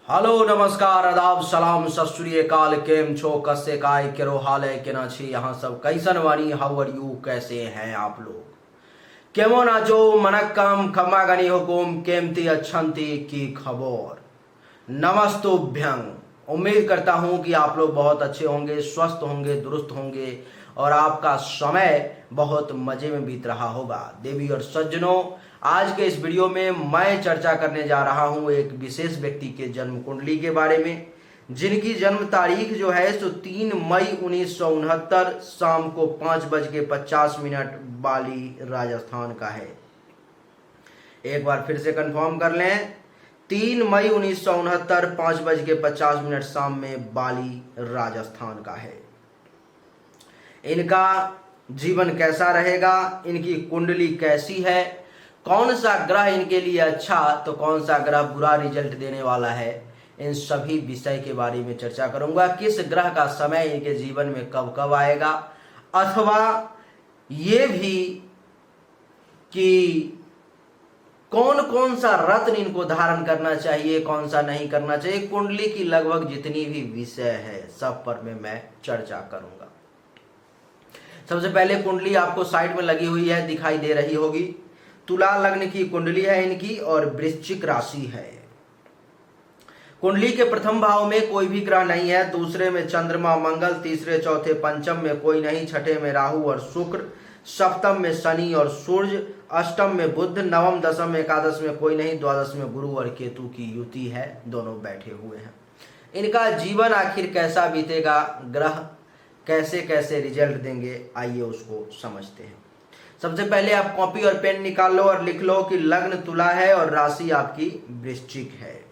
Hello नमस्कार आदाब सलाम सत श्री अकाल। केम छो कसे काय केरो हाल है के ना छी यहाँ सब कैसन वानी हाउ आर यू कैसे हैं आप लोग। केमो नाचो मनक्कम खम्मा गनी हुकुम केमती अच्छंती की खबर। नमस्तुभ्यं। उम्मीद करता हूं कि आप लोग बहुत अच्छे होंगे, स्वस्थ होंगे, दुरुस्त होंगे और आपका समय बहुत मजे में बीत रहा होगा। देवी और सज्जनों, आज के इस वीडियो में मैं चर्चा करने जा रहा हूं एक विशेष व्यक्ति के जन्म कुंडली के बारे में, जिनकी जन्म तारीख जो है सो 3 मई 1969 शाम को 5:50 बाली राजस्थान का है। एक बार फिर से कंफर्म कर लें, 3 मई 1969 5:50 शाम में बाली राजस्थान का है। इनका जीवन कैसा रहेगा, इनकी कुंडली कैसी है, कौन सा ग्रह इनके लिए अच्छा तो कौन सा ग्रह बुरा रिजल्ट देने वाला है, इन सभी विषय के बारे में चर्चा करूंगा। किस ग्रह का समय इनके जीवन में कब कब आएगा, अथवा ये भी कि कौन कौन सा रत्न इनको धारण करना चाहिए, कौन सा नहीं करना चाहिए। कुंडली की लगभग जितनी भी विषय है सब पर मैं चर्चा करूंगा। सबसे पहले कुंडली आपको साइड में लगी हुई है, दिखाई दे रही होगी। तुला लग्न की कुंडली है इनकी और वृश्चिक राशि है। कुंडली के प्रथम भाव में कोई भी ग्रह नहीं है, दूसरे में चंद्रमा मंगल, तीसरे चौथे पंचम में कोई नहीं, छठे में राहु और शुक्र, सप्तम में शनि और सूर्य, अष्टम में बुध, नवम दशम में एकादश में कोई नहीं, द्वादश में गुरु और केतु की युति है, दोनों बैठे हुए हैं। इनका जीवन आखिर कैसा बीतेगा, ग्रह कैसे कैसे रिजल्ट देंगे, आइए उसको समझते हैं। सबसे पहले आप कॉपी और पेन निकाल लो और लिख लो कि लग्न तुला है और राशि आपकी वृश्चिक है।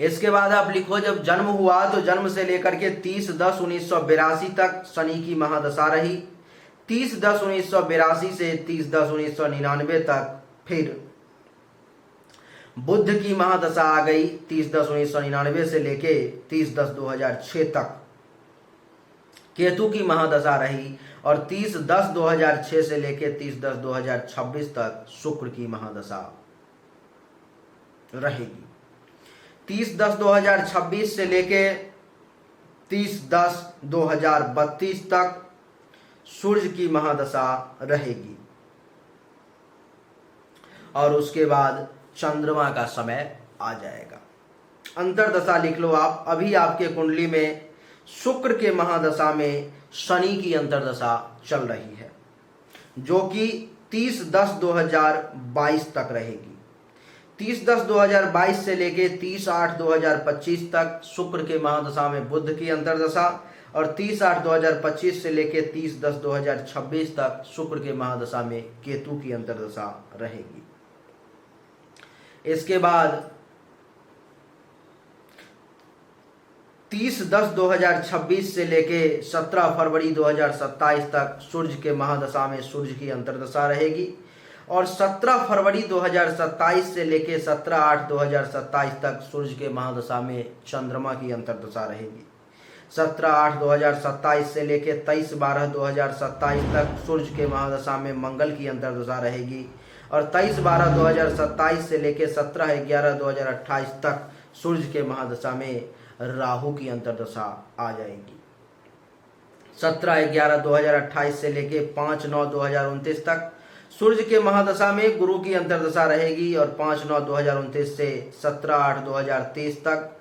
इसके बाद आप लिखो जब जन्म हुआ तो जन्म से लेकर के 30/10/1982 तक शनि की महादशा रही, 30/10/1982 से 30/10/1999 तक फिर बुध की महादशा आ गई, 30/10/1999 से लेके 30/10/2006 तक केतु की महादशा रही और 30/10/2006 से लेके 30/10/2026 तक शुक्र की महादशा रहेगी। 30/10/2026 से लेके 30/10/2032 तक सूर्य की महादशा रहेगी और उसके बाद चंद्रमा का समय आ जाएगा। अंतरदशा लिख लो आप। अभी आपके कुंडली में शुक्र के महादशा में शनि की अंतरदशा चल रही है, जो कि 30/10/2022 तक रहेगी। 30/10/2022 से लेके 30/8/2025 तक शुक्र के महादशा में बुध की अंतरदशा और 30/8/2025 से लेके 30/10/2026 तक शुक्र के महादशा में केतु की अंतरदशा रहेगी। इसके बाद 30/10/2026 से लेके 17 फरवरी 2027 तक सूर्य के महादशा में सूर्य की अंतरदशा रहेगी और 17 फरवरी 2027 से लेके 17/8/2027 तक सूर्य के महादशा में चंद्रमा की अंतरदशा रहेगी। 17/8/2027 से लेके 23/12/2027 तक सूर्य के महादशा में मंगल की अंतरदशा रहेगी और 23/12/2027 से लेके 17/11/2028 तक सूर्य के महादशा में राहु की अंतरदशा आ जाएगी। 17/11/2028 से लेके 5/9/2029 तक सूर्य के महादशा में गुरु की अंतरदशा रहेगी और 5/9/2029 से 17/8/2023 तक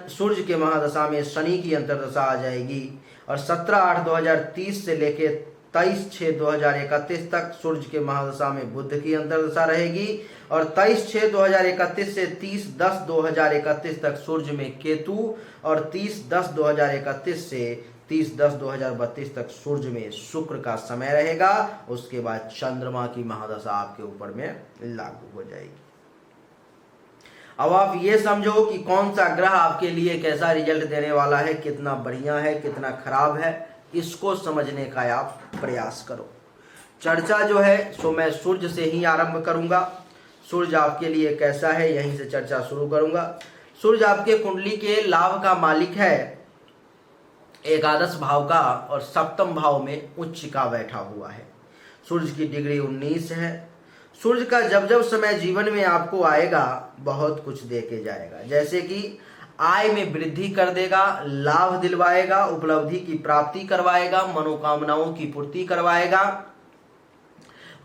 सूर्य के महादशा में शनि की अंतरदशा आ जाएगी और 17/8/2030 से लेके 23/6/2031 तक सूर्य के महादशा में बुध की अंतरदशा रहेगी और 23/6/2031 से 30/10/2031 तक सूर्य में केतु और 30/10/2031 से 30/10/2032 तक सूर्य में शुक्र का समय रहेगा। उसके बाद चंद्रमा की महादशा आपके ऊपर में लागू हो जाएगी। अब आप ये समझो कि कौन सा ग्रह आपके लिए कैसा रिजल्ट देने वाला है, कितना बढ़िया है, कितना खराब है, इसको समझने का आप प्रयास करो। चर्चा जो है सो मैं सूर्य से ही आरंभ करूंगा। सूर्य आपके लिए कैसा है, यहीं से चर्चा शुरू करूंगा। सूर्य आपके कुंडली के लाभ का मालिक है, एकादश भाव का और सप्तम भाव में उच्च का बैठा हुआ है। सूर्य की डिग्री 19 है। सूर्य का जब जब समय जीवन में आपको आएगा बहुत कुछ दे के जाएगा, जैसे कि आय में वृद्धि कर देगा, लाभ दिलवाएगा, उपलब्धि की प्राप्ति करवाएगा, मनोकामनाओं की पूर्ति करवाएगा,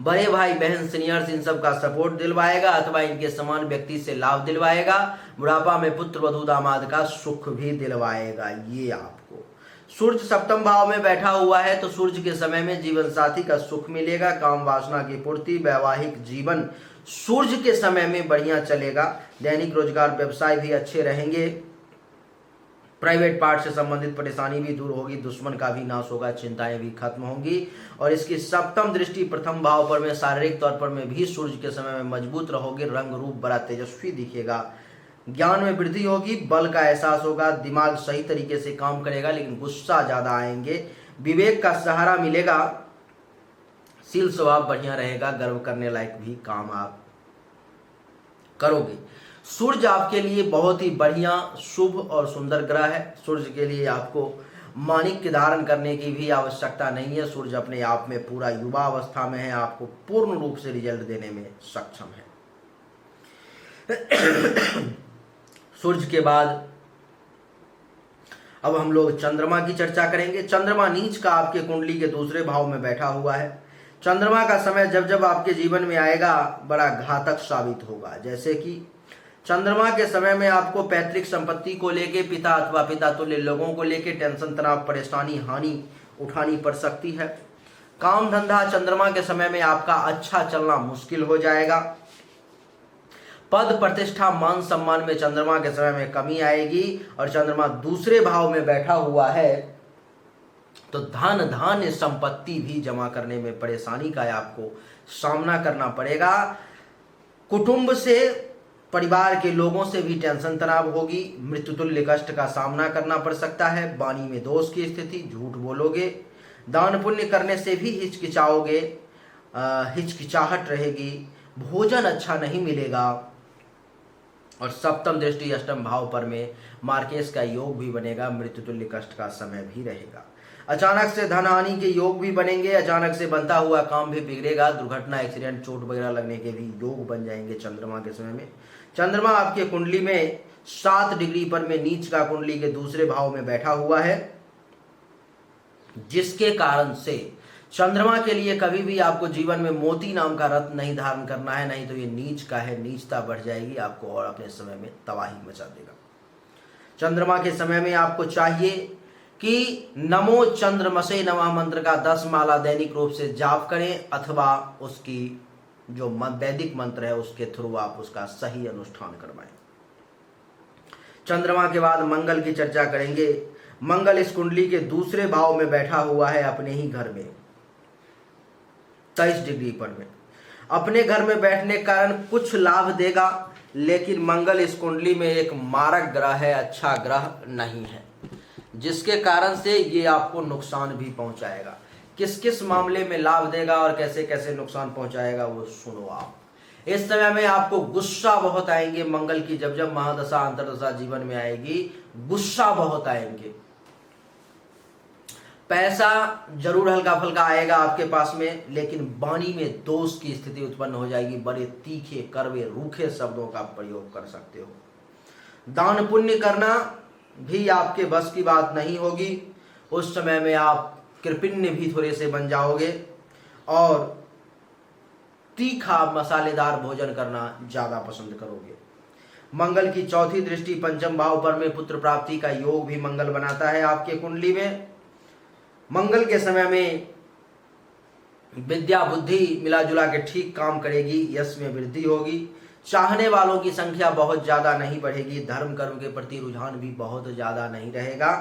बड़े भाई बहन सीनियर्स इन सब का सपोर्ट दिलवाएगा अथवा इनके समान व्यक्ति से लाभ दिलवाएगा, बुढ़ापा में पुत्र वधू दामाद का सुख भी दिलवाएगा। ये आपको सूर्य सप्तम भाव में बैठा हुआ है तो सूर्य के समय में जीवन साथी का सुख मिलेगा, काम वासना की पूर्ति, वैवाहिक जीवन सूर्य के समय में बढ़िया चलेगा, दैनिक रोजगार व्यवसाय भी अच्छे रहेंगे, प्राइवेट पार्ट से संबंधित परेशानी भी दूर होगी, दुश्मन का भी नाश होगा, चिंताएं भी खत्म होंगी। और इसकी सप्तम दृष्टि प्रथम भाव पर में शारीरिक तौर पर में भी सूर्य के समय में मजबूत रहोगे, रंग रूप बड़ा तेजस्वी दिखेगा, ज्ञान में वृद्धि होगी, बल का एहसास होगा, दिमाग सही तरीके से काम करेगा लेकिन गुस्सा ज्यादा आएंगे, विवेक का सहारा मिलेगा, शील स्वभाव बढ़िया रहेगा, गर्व करने लायक भी काम आप करोगे। सूर्य आपके लिए बहुत ही बढ़िया शुभ और सुंदर ग्रह है। सूर्य के लिए आपको माणिक्य धारण करने की भी आवश्यकता नहीं है। सूर्य अपने आप में पूरा युवा अवस्था में है, आपको पूर्ण रूप से रिजल्ट देने में सक्षम है। सूर्य के बाद अब हम लोग चंद्रमा की चर्चा करेंगे। चंद्रमा नीच का आपके कुंडली के दूसरे भाव में बैठा हुआ है। चंद्रमा का समय जब जब आपके जीवन में आएगा बड़ा घातक साबित होगा, जैसे कि चंद्रमा के समय में आपको पैतृक संपत्ति को लेके, पिता अथवा पिता तुल्य लोगों को लेके टेंशन, तनाव, परेशानी, हानि उठानी पड़ सकती है। काम धंधा चंद्रमा के समय में आपका अच्छा चलना मुश्किल हो जाएगा। पद प्रतिष्ठा मान सम्मान में चंद्रमा के समय में कमी आएगी। और चंद्रमा दूसरे भाव में बैठा हुआ है तो धन धान्य संपत्ति भी जमा करने में परेशानी का आपको सामना करना पड़ेगा। कुटुंब से, परिवार के लोगों से भी टेंशन तनाव होगी, मृत्युतुल्य कष्ट का सामना करना पड़ सकता है, वाणी में दोष की स्थिति, झूठ बोलोगे, दान पुण्य करने से भी हिचकिचाओगे, हिचकिचाहट रहेगी, भोजन अच्छा नहीं मिलेगा। और सप्तम दृष्टि अष्टम भाव पर में मार्केश का योग भी बनेगा, मृत्युतुल्य कष्ट का समय भी रहेगा। अचानक से धन हानि के योग भी बनेंगे, अचानक से बनता हुआ काम भी बिगड़ेगा, दुर्घटना, एक्सीडेंट, चोट वगैरह लगने के भी योग बन जाएंगे चंद्रमा के समय में। चंद्रमा आपके कुंडली में 7 डिग्री पर में नीच का कुंडली के दूसरे भाव में बैठा हुआ है, जिसके कारण से चंद्रमा के लिए कभी भी आपको जीवन में मोती नाम का रत्न नहीं धारण करना है, नहीं तो ये नीच का है, नीचता बढ़ जाएगी आपको और अपने समय में तबाही मचा देगा। चंद्रमा के समय में आपको चाहिए कि नमो चंद्रमसे नमः मंत्र का 10 माला दैनिक रूप से जाप करें अथवा उसकी जो वैदिक मंत्र है उसके थ्रू आप उसका सही अनुष्ठान करवाएं। चंद्रमा के बाद मंगल की चर्चा करेंगे। मंगल इस कुंडली के दूसरे भाव में बैठा हुआ है अपने ही घर में 23 डिग्री पर में। अपने घर में बैठने के कारण कुछ लाभ देगा, लेकिन मंगल इस कुंडली में एक मारक ग्रह है, अच्छा ग्रह नहीं है, जिसके कारण से ये आपको नुकसान भी पहुंचाएगा। किस किस मामले में लाभ देगा और कैसे कैसे नुकसान पहुंचाएगा वो सुनो आप। इस समय में आपको गुस्सा बहुत आएंगे। मंगल की जब जब महादशा अंतरदशा जीवन में आएगी गुस्सा बहुत आएंगे। पैसा जरूर हल्का फुल्का आएगा आपके पास में, लेकिन वाणी में दोष की स्थिति उत्पन्न हो जाएगी। बड़े तीखे, कड़वे, रूखे शब्दों का प्रयोग कर सकते हो। दान पुण्य करना भी आपके बस की बात नहीं होगी। उस समय में आप कृपण्य भी थोड़े से बन जाओगे और तीखा मसालेदार भोजन करना ज्यादा पसंद करोगे। मंगल की चौथी दृष्टि पंचम भाव पर में पुत्र प्राप्ति का योग भी मंगल बनाता है आपके कुंडली में। मंगल के समय में विद्या बुद्धि मिला जुला के ठीक काम करेगी, यश में वृद्धि होगी। चाहने वालों की संख्या बहुत ज्यादा नहीं बढ़ेगी। धर्म कर्म के प्रति रुझान भी बहुत ज्यादा नहीं रहेगा।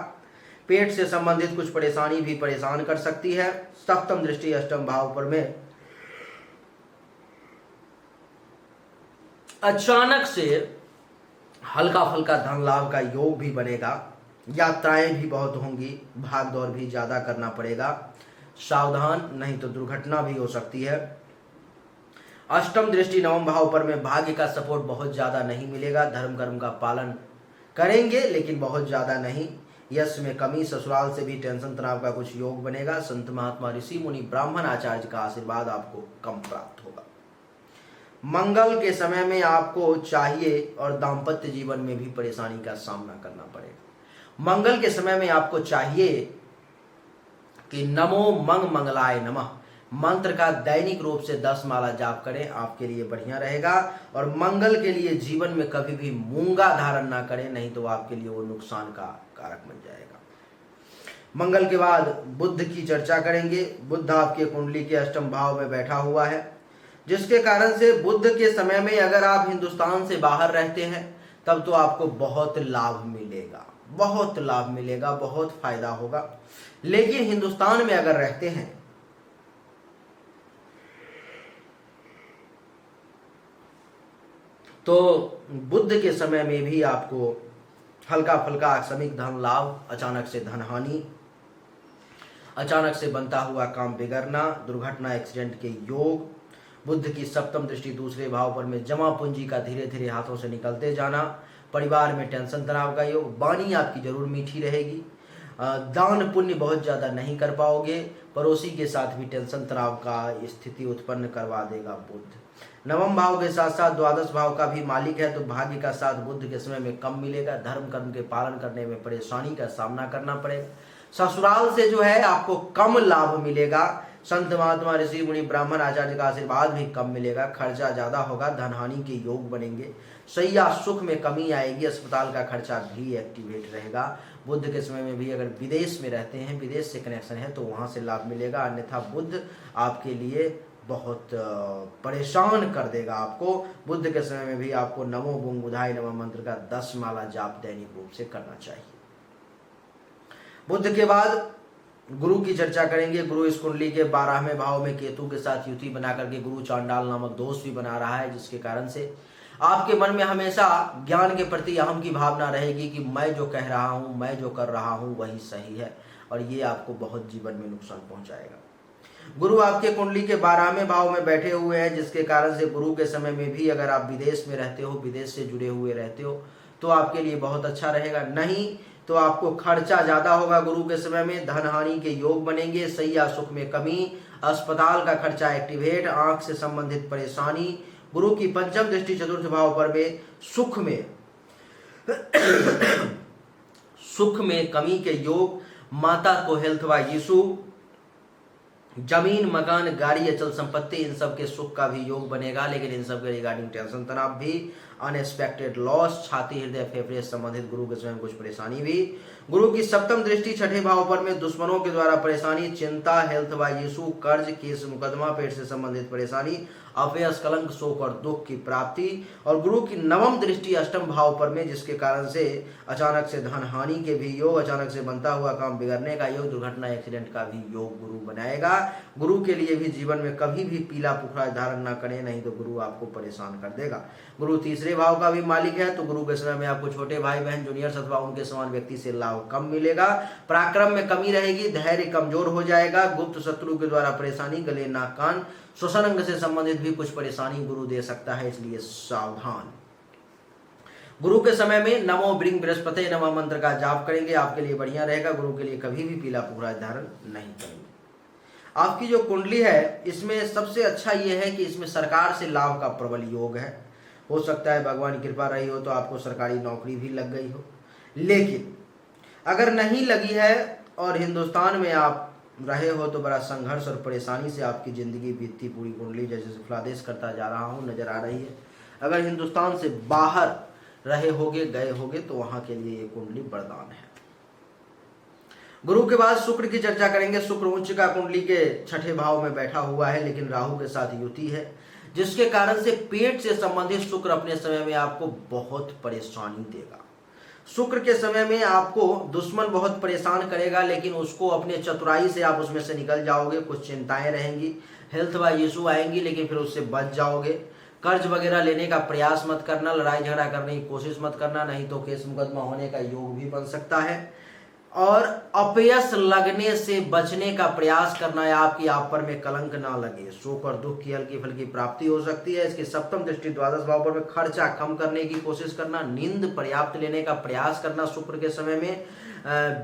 पेट से संबंधित कुछ परेशानी भी परेशान कर सकती है। सप्तम दृष्टि अष्टम भाव पर में अचानक से हल्का फुल्का धन लाभ का योग भी बनेगा। यात्राएं भी बहुत होंगी, भाग दौड़ भी ज्यादा करना पड़ेगा। सावधान, नहीं तो दुर्घटना भी हो सकती है। अष्टम दृष्टि नवम भाव पर में भाग्य का सपोर्ट बहुत ज्यादा नहीं मिलेगा। धर्म कर्म का पालन करेंगे लेकिन बहुत ज्यादा नहीं। यश में कमी, ससुराल से भी टेंशन तनाव का कुछ योग बनेगा। संत महात्मा ऋषि मुनि ब्राह्मण आचार्य का आशीर्वाद आपको कम प्राप्त होगा। मंगल के समय में आपको चाहिए और दाम्पत्य जीवन में भी परेशानी का सामना करना पड़ेगा। मंगल के समय में आपको चाहिए कि नमो मंग मंगलाय नमः मंत्र का दैनिक रूप से 10 माला जाप करें, आपके लिए बढ़िया रहेगा। और मंगल के लिए जीवन में कभी भी मूंगा धारण ना करें, नहीं तो आपके लिए वो नुकसान का कारक बन जाएगा। मंगल के बाद बुध की चर्चा करेंगे। बुध आपके कुंडली के अष्टम भाव में बैठा हुआ है, जिसके कारण से बुध के समय में अगर आप हिंदुस्तान से बाहर रहते हैं तब तो आपको बहुत लाभ मिलेगा, बहुत लाभ मिलेगा, बहुत फायदा होगा। लेकिन हिंदुस्तान में अगर रहते हैं तो बुध के समय में भी आपको हल्का फुल्का आकस्मिक धन लाभ, अचानक से धन हानि, अचानक से बनता हुआ काम बिगड़ना, दुर्घटना एक्सीडेंट के योग, बुध की सप्तम दृष्टि दूसरे भाव पर में जमा पूंजी का धीरे धीरे हाथों से निकलते जाना, परिवार में टेंशन तनाव का योग, वाणी आपकी जरूर मीठी रहेगी, दान पुण्य बहुत ज़्यादा नहीं कर पाओगे, पड़ोसी के साथ भी टेंशन तनाव का स्थिति उत्पन्न करवा देगा बुध। नवम भाव के साथ साथ द्वादश भाव का भी मालिक है, तो भाग्य का साथ बुध के समय में कम मिलेगा, धर्म कर्म के पालन करने में परेशानी का सामना करना पड़ेगा। ससुराल से जो है आपको कम लाभ मिलेगा, संत महात्मा ऋषि मुनि ब्राह्मण आचार्य का आशीर्वाद भी कम मिलेगा, खर्चा ज्यादा होगा, धनहानि के योग बनेंगे, सैया सुख में कमी आएगी, अस्पताल का खर्चा भी एक्टिवेट रहेगा। बुध के समय में भी अगर विदेश में रहते हैं, विदेश से कनेक्शन है तो वहां से लाभ मिलेगा, अन्यथा बुध आपके लिए बहुत परेशान कर देगा आपको। बुध के समय में भी आपको नमो बुंग बुधाय नमः मंत्र का 10 माला जाप दैनिक रूप से करना चाहिए। बुध के बाद गुरु की चर्चा करेंगे। गुरु इस कुंडली के 12वें भाव में केतु के साथ युति बना करके गुरु चांडाल नामक दोष भी बना रहा है, जिसके कारण से आपके मन में हमेशा ज्ञान के प्रति अहम की भावना रहेगी कि मैं जो कह रहा हूं, मैं जो कर रहा हूं वही सही है, और ये आपको बहुत जीवन में नुकसान पहुंचाएगा। गुरु आपके कुंडली के 12वें भाव में बैठे हुए हैं, जिसके कारण से गुरु के समय में भी अगर आप विदेश में रहते हो, विदेश से जुड़े हुए रहते हो तो आपके लिए बहुत अच्छा रहेगा। नहीं तो आपको खर्चा ज्यादा होगा गुरु के समय में, धन हानि के योग बनेंगे, सैया सुख में कमी, अस्पताल का खर्चा एक्टिवेट, आंख से संबंधित परेशानी, गुरु की पंचम दृष्टि चतुर्थ भाव पर में सुख में कमी के योग, माता को हेल्थ व इशू, जमीन मकान गाड़ी अचल संपत्ति इन सब के सुख का भी योग बनेगा। लेकिन इन सब के रिगार्डिंग टेंशन तनाव भी, अनएक्सपेक्टेड लॉस, छाती हृदय फेफड़े से संबंधित गुरु के स्वयं कुछ परेशानी भी। गुरु की सप्तम दृष्टि छठे भाव पर में दुश्मनों के द्वारा परेशानी, चिंता, हेल्थ व इशू, कर्ज, केस मुकदमा, पेट से संबंधित परेशानी, अपयश, कलंक, शोक और दुख की प्राप्ति। और गुरु की नवम दृष्टि अष्टम भाव पर में, जिसके कारण से अचानक से धन हानि के भी योग, अचानक से बनता हुआ काम बिगड़ने का योग, दुर्घटना एक्सीडेंट का भी योग गुरु बनाएगा। गुरु के लिए भी जीवन में कभी भी पीला पुखरा धारण ना करें, नहीं तो गुरु आपको परेशान कर देगा। गुरु तीसरे भाव का भी मालिक है, तो गुरु के समय में आपको छोटे भाई बहन, जूनियर्स अथवा उनके समान व्यक्ति से लाभ कम मिलेगा, पराक्रम में कमी रहेगी, धैर्य कमजोर हो जाएगा, गुप्त शत्रु के द्वारा परेशानी, गले नाक कान, श्वसन अंग से संबंधित भी कुछ परेशानी गुरु दे सकता है, इसलिए सावधान। गुरु के समय में नमो ब्रिंग बृहस्पति नमः मंत्र का जाप करेंगे, आपके लिए बढ़िया रहेगा। गुरु के लिए कभी भी पीला पुखरा धारण नहीं करेंगे। आपकी जो कुंडली है इसमें सबसे अच्छा ये है कि इसमें सरकार से लाभ का प्रबल योग है। हो सकता है भगवान की कृपा रही हो तो आपको सरकारी नौकरी भी लग गई हो, लेकिन अगर नहीं लगी है और हिंदुस्तान में आप रहे हो तो बड़ा संघर्ष और परेशानी से आपकी जिंदगी बीतती पूरी कुंडली जैसे फलादेश करता जा रहा हूँ नजर आ रही है। अगर हिंदुस्तान से बाहर रहे होगे, गए होगे, तो वहां के लिए ये कुंडली वरदान है। गुरु के बाद शुक्र की चर्चा करेंगे। शुक्र उच्च का कुंडली के छठे भाव में बैठा हुआ है, लेकिन राहु के साथ युति है, जिसके कारण से पेट से संबंधित शुक्र अपने समय में आपको बहुत परेशानी देगा। शुक्र के समय में आपको दुश्मन बहुत परेशान करेगा, लेकिन उसको अपने चतुराई से आप उसमें से निकल जाओगे। कुछ चिंताएं रहेंगी, हेल्थ व इशू आएंगी, लेकिन फिर उससे बच जाओगे। कर्ज वगैरह लेने का प्रयास मत करना, लड़ाई झगड़ा करने की कोशिश मत करना, नहीं तो केस मुकदमा होने का योग भी बन सकता है। और अपयश लगने से बचने का प्रयास करना है आपकी, आप पर में कलंक ना लगे। शोक और दुख की हल्की फुल्की प्राप्ति हो सकती है। इसकी सप्तम दृष्टि द्वादश भाव पर में खर्चा कम करने की कोशिश करना, नींद पर्याप्त लेने का प्रयास करना शुक्र के समय में,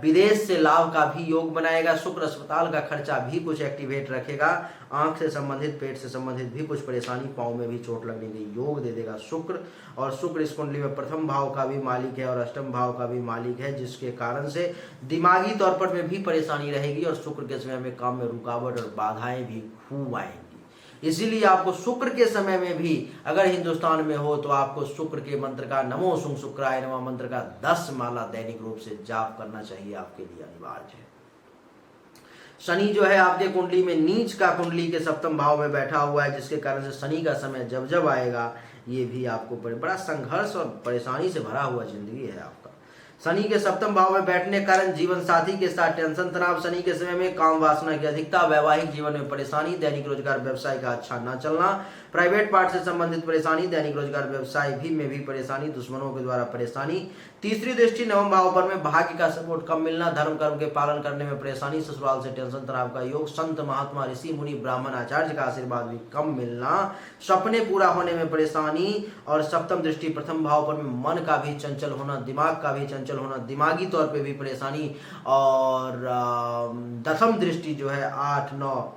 विदेश से लाभ का भी योग बनाएगा। शुक्र अस्पताल का खर्चा भी कुछ एक्टिवेट रखेगा। आंख से संबंधित, पेट से संबंधित भी कुछ परेशानी, पाँव में भी चोट लगने के योग दे देगा शुक्र। और शुक्र इस कुंडली में प्रथम भाव का भी मालिक है और अष्टम भाव का भी मालिक है, जिसके कारण से दिमागी तौर पर में भी परेशानी रहेगी और शुक्र के समय में काम में रुकावट और बाधाएं भी खूब आएंगी। इसीलिए आपको शुक्र के समय में भी अगर हिंदुस्तान में हो तो आपको शुक्र के मंत्र का नमो शुंग शुक्राय नमः मंत्र का 10 माला दैनिक रूप से जाप करना चाहिए, आपके लिए अनिवार्य है। शनि जो है आपके कुंडली में नीच का कुंडली के सप्तम भाव में बैठा हुआ है, जिसके कारण से शनि का समय जब जब आएगा ये भी आपको बड़ा संघर्ष और परेशानी से भरा हुआ जिंदगी है आपका। शनि के सप्तम भाव में बैठने के कारण जीवन साथी के साथ टेंशन तनाव, शनि के समय में काम वासना की अधिकता, वैवाहिक जीवन में परेशानी, दैनिक रोजगार व्यवसाय का अच्छा न चलना, प्राइवेट पार्ट से संबंधित परेशानी, दैनिक रोजगार व्यवसाय में भी परेशानी, दुश्मनों के द्वारा परेशानी। तीसरी दृष्टि नवम भाव पर में भाग्य का सपोर्ट कम मिलना, धर्म कर्म के पालन करने में परेशानी, ससुराल से टेंशन तनाव का योग, संत महात्मा ऋषि मुनि ब्राह्मण आचार्य का आशीर्वाद भी कम मिलना, सपने पूरा होने में परेशानी। और सप्तम दृष्टि प्रथम भाव पर में मन का भी चंचल होना, दिमाग का भी चंचल होना, दिमागी तौर पे भी परेशानी। और दसम दृष्टि जो है 8, 9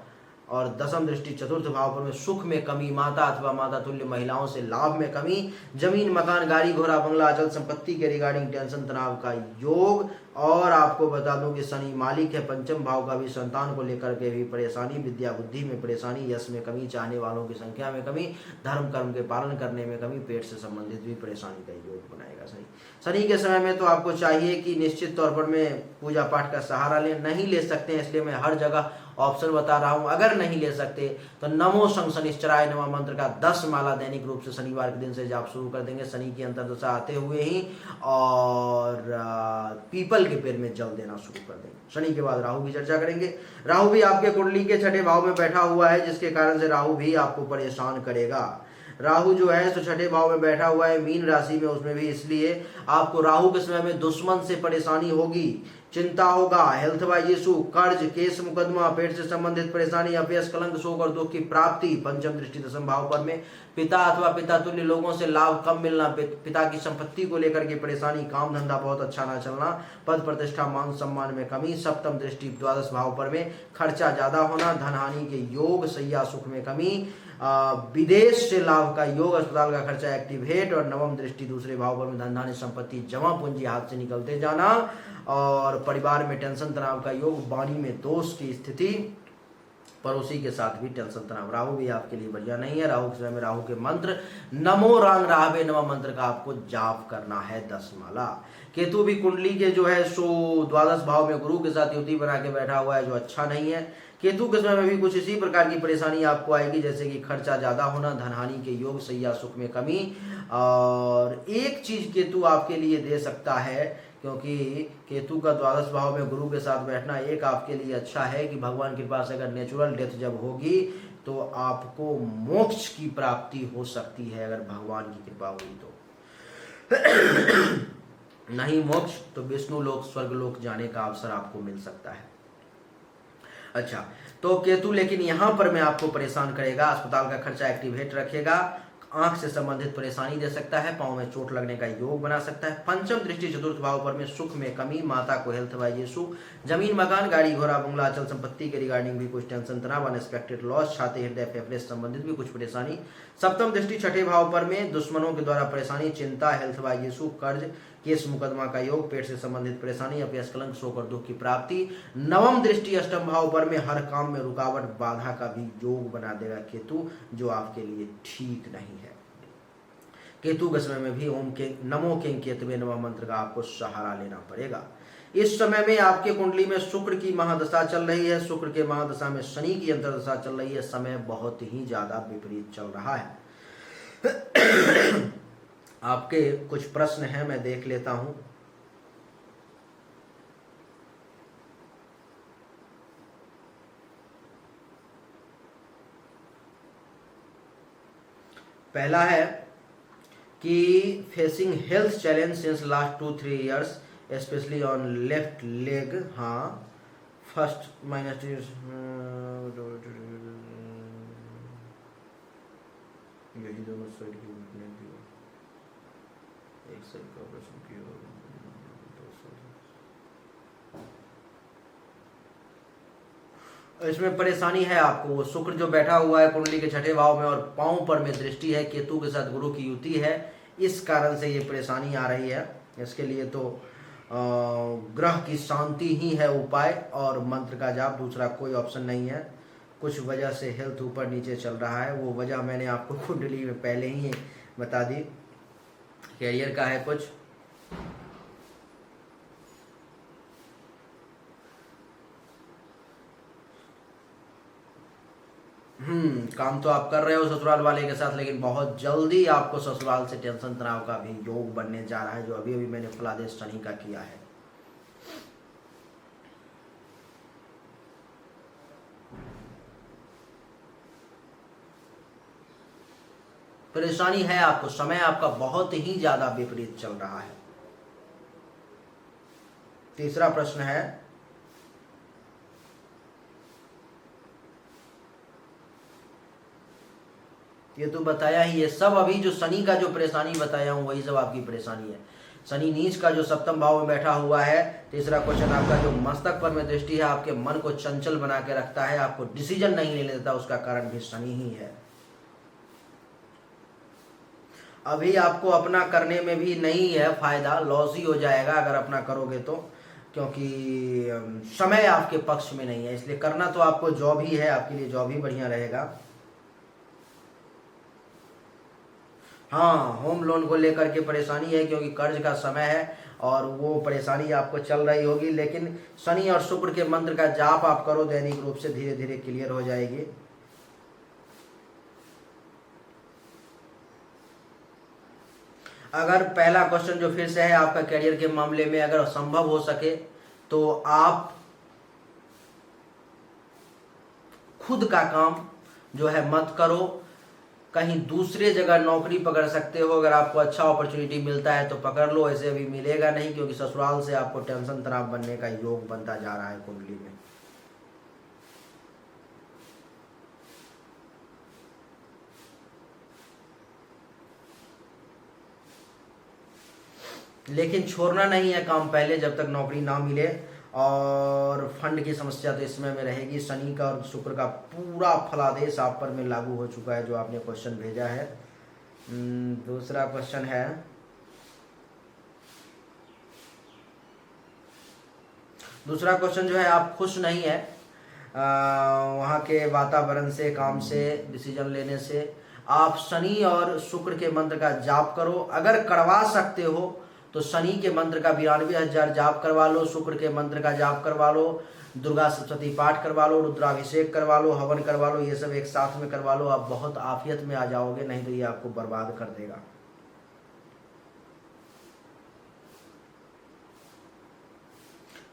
और दसम दृष्टि चतुर्थ भाव पर में सुख में कमी, माता अथवा माता तुल्य महिलाओं से लाभ में कमी, जमीन मकान गाड़ी घोड़ा बंगला अचल संपत्ति के रिगार्डिंग टेंशन तनाव का योग। और आपको बता दूं कि शनि मालिक है पंचम भाव का भी, संतान को लेकर के भी परेशानी, विद्या बुद्धि में परेशानी, यश में कमी, चाहने वालों की संख्या में कमी, धर्म कर्म के पालन करने में कमी, पेट से संबंधित भी परेशानी का योग बनाएगा शनि। शनि के समय में तो आपको चाहिए कि निश्चित तौर पर में पूजा पाठ का सहारा लें, नहीं ले सकते हैं इसलिए मैं हर जगह ऑप्शन बता रहा हूं। अगर नहीं ले सकते तो नमो शं शनिश्चराय नमः मंत्र का 10 माला दैनिक रूप से शनिवार के दिन से जाप शुरू कर देंगे, शनि की अंतर्दशा आते हुए ही। और पीपल के पेड़ में जल देना शुरू कर देंगे। शनि के बाद राहु की चर्चा करेंगे। राहु भी आपके कुंडली के छठे भाव में बैठा हुआ है, जिसके कारण से राहु भी आपको परेशान करेगा। राहु जो है तो छठे भाव में बैठा हुआ है मीन राशि में, उसमें भी इसलिए आपको राहु के समय में दुश्मन से परेशानी होगी, चिंता होगा, हेल्थ वाइज इशू, कर्ज, केस मुकदमा, पेट से संबंधित परेशानी, अपयश, कलंक, शोक और दुख की प्राप्ति। पंचम दृष्टि दशम भाव पर में पिता अथवा पिता तुल्य लोगों से लाभ कम मिलना, पिता की संपत्ति को लेकर के परेशानी, काम धंधा बहुत अच्छा ना चलना, पद प्रतिष्ठा मान सम्मान में कमी। सप्तम दृष्टि द्वादश भाव पर में खर्चा ज्यादा होना, धन हानि के योग, सैया सुख में कमी, विदेश से लाभ का योग, अस्पताल का खर्चा एक्टिवेट। और नवम दृष्टि दूसरे भाव पर में धन धान्य संपत्ति जमा पूंजी हाथ से निकलते जाना और परिवार में टेंशन तनाव का योग, वाणी में दोष की स्थिति, पड़ोसी के साथ भी टेंशन तनाव। राहु भी आपके लिए बढ़िया नहीं है। राहु के समय में राहु के मंत्र नमो रांग राहवे नमः मंत्र का आपको जाप करना है 10 माला। केतु भी कुंडली के जो है सो द्वादश भाव में गुरु के साथ युति बना के बैठा हुआ है, जो अच्छा नहीं है। केतु के समय में भी कुछ इसी प्रकार की परेशानी आपको आएगी, जैसे कि खर्चा ज्यादा होना, धनहानि के योग, सैया सुख में कमी। और एक चीज केतु आपके लिए दे सकता है, क्योंकि केतु का द्वादश भाव में गुरु के साथ बैठना एक आपके लिए अच्छा है कि भगवान की कृपा से अगर नेचुरल डेथ जब होगी तो आपको मोक्ष की प्राप्ति हो सकती है, अगर भगवान की कृपा हुई तो। नहीं मोक्ष तो विष्णु लोक, स्वर्ग लोक जाने का अवसर आपको मिल सकता है। अच्छा, तो केतु लेकिन यहां पर मैं आपको परेशान करेगा, अस्पताल का खर्चा एक्टिवेट रखेगा, आंख से संबंधित परेशानी दे सकता है, पांव में चोट लगने का योग बना सकता है। पंचम दृष्टि चतुर्थ भाव पर में सुख में कमी, माता को हेल्थ वाइज इशू, जमीन मकान गाड़ी घोड़ा बंगला अचल संपत्ति के रिगार्डिंग भी कुछ टेंशन तनाव, अनएक्सपेक्टेड लॉस, छाती हृदय फेफड़े से संबंधित भी कुछ परेशानी। सप्तम दृष्टि छठे भाव पर में दुश्मनों के द्वारा परेशानी, चिंता, हेल्थ वाइज इशू, कर्ज, केस मुकदमा का योग, पेट से संबंधित परेशानी, अपयश, कलंक, शोक और दुख की प्राप्ति। नवम दृष्टि अष्टम भाव पर में हर काम में रुकावट, बाधा का भी योग बना देगा केतु, जो आपके लिए ठीक नहीं है। केतु के समय में भी ओम के नमो किंग केतवे नमः मंत्र का आपको सहारा लेना पड़ेगा। इस समय में आपके कुंडली में शुक्र की महादशा चल रही है, शुक्र के महादशा में शनि की अंतर्दशा चल रही है, समय बहुत ही ज्यादा विपरीत चल रहा है। आपके कुछ प्रश्न हैं, मैं देख लेता हूं। पहला है कि facing health challenge since last 2-3 years specially on left leg. हाँ, फर्स्ट माइनस यही दोनों साइड की एक साइड का ऑपरेशन किया, इसमें परेशानी है आपको। वो शुक्र जो बैठा हुआ है कुंडली के छठे भाव में और पांव पर में दृष्टि है, केतु के साथ गुरु की युति है, इस कारण से ये परेशानी आ रही है। इसके लिए तो ग्रह की शांति ही है उपाय और मंत्र का जाप, दूसरा कोई ऑप्शन नहीं है। कुछ वजह से हेल्थ ऊपर नीचे चल रहा है, वो वजह मैंने आपको कुंडली में पहले ही बता दी। कैरियर का है कुछ, काम तो आप कर रहे हो ससुराल वाले के साथ, लेकिन बहुत जल्दी आपको ससुराल से टेंशन तनाव का भी योग बनने जा रहा है, जो अभी अभी मैंने फलादेश शनि का किया है। परेशानी है आपको, समय आपका बहुत ही ज्यादा विपरीत चल रहा है। तीसरा प्रश्न है, ये तो बताया ही है सब। अभी जो शनि का जो परेशानी बताया हूं वही सब आपकी परेशानी है। शनि नीच का जो सप्तम भाव में बैठा हुआ है। तीसरा क्वेश्चन आपका, जो मस्तक पर में दृष्टि है, आपके मन को चंचल बना के रखता है, आपको डिसीजन नहीं लेने देता, उसका कारण भी शनि ही है। अभी आपको अपना करने में भी नहीं है फायदा, लॉस ही हो जाएगा अगर अपना करोगे तो, क्योंकि समय आपके पक्ष में नहीं है। इसलिए करना तो आपको जॉब ही है, आपके लिए जॉब ही बढ़िया रहेगा। हाँ, होम लोन को लेकर के परेशानी है, क्योंकि कर्ज का समय है और वो परेशानी आपको चल रही होगी। लेकिन शनि और शुक्र के मंत्र का जाप आप करो दैनिक रूप से, धीरे धीरे क्लियर हो जाएगी। अगर पहला क्वेश्चन जो फिर से है आपका करियर के मामले में, अगर संभव हो सके तो आप खुद का काम जो है मत करो, कहीं दूसरे जगह नौकरी पकड़ सकते हो। अगर आपको अच्छा अपॉर्चुनिटी मिलता है तो पकड़ लो, ऐसे अभी मिलेगा नहीं, क्योंकि ससुराल से आपको टेंशन तनाव बनने का योग बनता जा रहा है कुंडली में। लेकिन छोड़ना नहीं है काम पहले, जब तक नौकरी ना मिले। और फंड की समस्या तो इसमें में रहेगी। शनि का और शुक्र का पूरा फलादेश आप पर में लागू हो चुका है, जो आपने क्वेश्चन भेजा है। दूसरा क्वेश्चन है, दूसरा क्वेश्चन जो है, आप खुश नहीं है वहाँ के वातावरण से, काम से, डिसीजन लेने से। आप शनि और शुक्र के मंत्र का जाप करो, अगर करवा सकते हो तो शनि के मंत्र का 92,000 जाप करवा लो, शुक्र के मंत्र का जाप करवा लो, दुर्गा सप्तशती पाठ करवा लो, रुद्राभिषेक करवा लो, हवन करवा लो, ये सब एक साथ में करवा लो। आप बहुत आफियत में आ जाओगे, नहीं तो ये आपको बर्बाद कर देगा।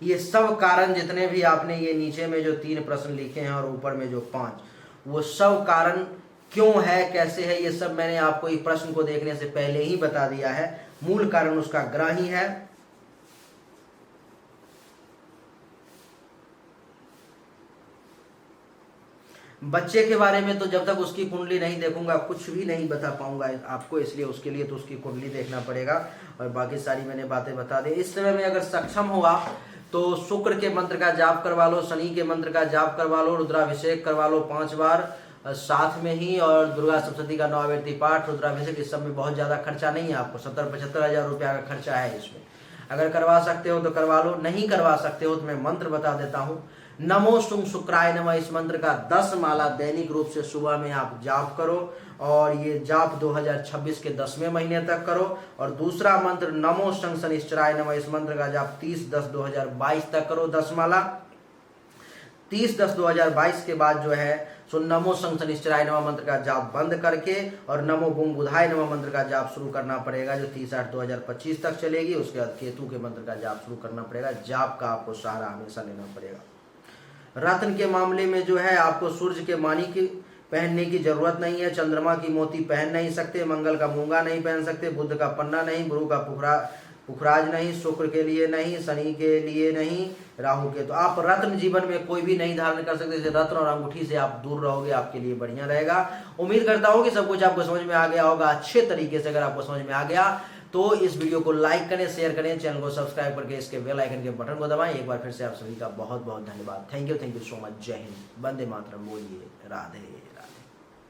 ये सब कारण जितने भी आपने ये नीचे में जो 3 प्रश्न लिखे हैं और ऊपर में जो 5, वो सब कारण क्यों है, कैसे है, ये सब मैंने आपको इस प्रश्न को देखने से पहले ही बता दिया है। मूल कारण उसका ग्रह ही है। बच्चे के बारे में तो जब तक उसकी कुंडली नहीं देखूंगा कुछ भी नहीं बता पाऊंगा आपको, इसलिए उसके लिए तो उसकी कुंडली देखना पड़ेगा। और बाकी सारी मैंने बातें बता दी। इस समय में अगर सक्षम हुआ तो शुक्र के मंत्र का जाप करवा लो, शनि के मंत्र का जाप करवा लो, रुद्राभिषेक करवा लो 5 बार साथ में ही, और दुर्गा सप्तशती का 9 आवर्ती पाठ, रुद्राभिषेक। इस सब में बहुत ज़्यादा खर्चा नहीं है, आपको 70-75 हज़ार रुपया का खर्चा है इसमें। अगर करवा सकते हो तो करवा लो, नहीं करवा सकते हो तो मैं मंत्र बता देता हूँ। नमो शुंग शुक्राय नमः, इस मंत्र का 10 माला दैनिक रूप से सुबह में आप जाप करो, और ये जाप 2026 के 10वें महीने तक करो। और दूसरा मंत्र नमो शं शनिश्चराय नमः, इस मंत्र का जाप 30/10/2022 तक करो, 10 माला। 30/10/2022 के बाद जो है सो नमो शं शनिश्चराय नमः मंत्र का जाप बंद करके और नमो गुं बुधाय नमः मंत्र का जाप शुरू करना पड़ेगा, जो 30/8/2025 तक चलेगी। उसके बाद केतु के मंत्र का जाप शुरू करना पड़ेगा। जाप का आपको सहारा हमेशा लेना पड़ेगा। रत्न के मामले में जो है, आपको सूर्य के माणिक पहनने की जरूरत नहीं है, चंद्रमा की मोती पहन नहीं सकते, मंगल का मूंगा नहीं पहन सकते, बुध का पन्ना नहीं, गुरु का पुखराज नहीं, शुक्र के लिए नहीं, शनि के लिए नहीं, राहु के। तो आप रत्न जीवन में कोई भी नहीं धारण कर सकते। रत्न और अंगूठी से आप दूर रहोगे, आपके लिए बढ़िया रहेगा। उम्मीद करता हूँ कि सब कुछ आपको समझ में आ गया होगा अच्छे तरीके से। अगर आपको समझ में आ गया तो इस वीडियो को लाइक करें, शेयर करें, चैनल को सब्सक्राइब करके इसके बेल आइकन के बटन को दबाएं। एक बार फिर से आप सभी का बहुत बहुत धन्यवाद। Thank you so much. जय हिंद, वंदे मातरम, बोलिए राधे।